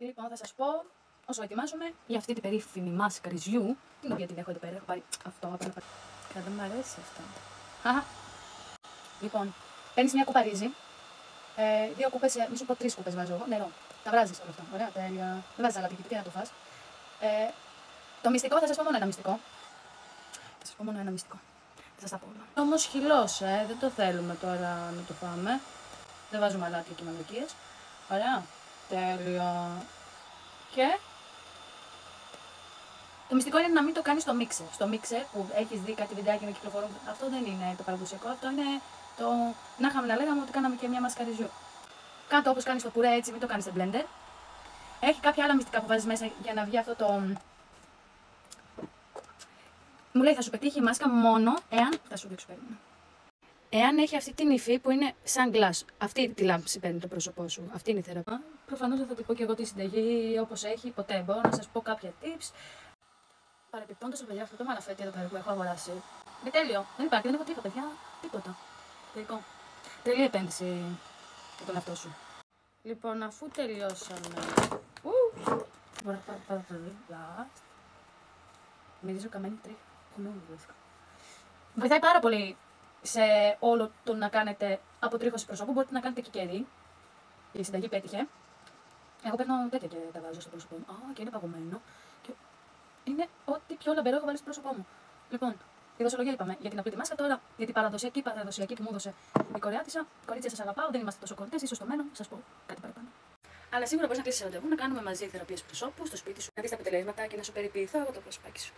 Λοιπόν, θα σας πω όσο ετοιμάζομαι για αυτή την περίφημη μάσκα ρυζιού, την οποία την έχω εδώ πέρα. Έχω πάρει αυτό από ένα δεν μου αρέσει αυτό. Λοιπόν, παίρνεις μια κούπα ρύζι, 2 κούπες, μη σου πω 3 κούπες βάζω εγώ, νερό. Τα βράζεις όλα αυτά. Ωραία, τέλεια. Δεν βάζεις αλατική, τι να το φας. Το μυστικό θα σας πω μόνο ένα μυστικό. Θα σας τα πω όλα. Όμως χυλός, δεν το θέλουμε τώρα να το φάμε. Δεν βάζουμε αλάτι και μαλακίες. Ωραία, τέλεια. Και το μυστικό είναι να μην το κάνεις στο μίξερ. Στο μίξερ που έχεις δει κάτι βιντεάκι να κυκλοφορούν, αυτό δεν είναι το παραδοσιακό. Αυτό είναι το να είχαμε να λέγαμε ότι κάναμε και μια μάσκα ρυζιού. Κάτω όπως κάνεις το πουρέ έτσι, μην το κάνεις σε blender. Έχει κάποια άλλα μυστικά που βάζεις μέσα για να βγει αυτό το. Μου λέει θα σου πετύχει η μάσκα μόνο εάν. Θα σου δείξω περίμενα. Εάν έχει αυτή την υφή που είναι σαν glass. Αυτή τη λάμψη παίρνει το πρόσωπό σου. Αυτή είναι η θεραπεία. Προφανώς δεν θα την πω και εγώ τη συνταγή όπως έχει, ποτέ. Μπορώ να σας πω κάποια tips. Παρεπιπτόντως, παιδιά, αυτό το μαλαφέτη εδώ πέρα που έχω αγοράσει. Είναι τέλειο. Δεν υπάρχει, δεν έχω τύχα, παιδιά. Τίποτα. Τελικό. Τρελή επένδυση για τον εαυτό σου. Λοιπόν, αφού τελειώσαμε. Μπορώ να πάρω το δίπλα. Μυρίζω καμένη τρίχα. Βοηθάει πάρα πολύ σε όλο το να κάνετε αποτρίχωση προσώπου. Μπορείτε να κάνετε και κερί. Η συνταγή πέτυχε. Εγώ παίρνω τέτοια και τα βάζω στο πρόσωπό μου. Και είναι παγωμένο. Και είναι ό,τι πιο λαμπερό έχω βάλει στο πρόσωπό μου. Λοιπόν, τη δοσολογία είπαμε για την απλή τη μάσκα. Τώρα για την παραδοσιακή που μου έδωσε η Κορεάτισσα. Κορίτσια, σας αγαπάω, δεν είμαστε τόσο κορυφαίες. Ίσως στο μέλλον σας πω κάτι παραπάνω. Αλλά σίγουρα μπορεί να κλείσει ραντεβού να κάνουμε μαζί θεραπείες προσώπου στο σπίτι σου, να δεις τα αποτελέσματα και να σου περιποιηθώ από το προσωπάκι σου.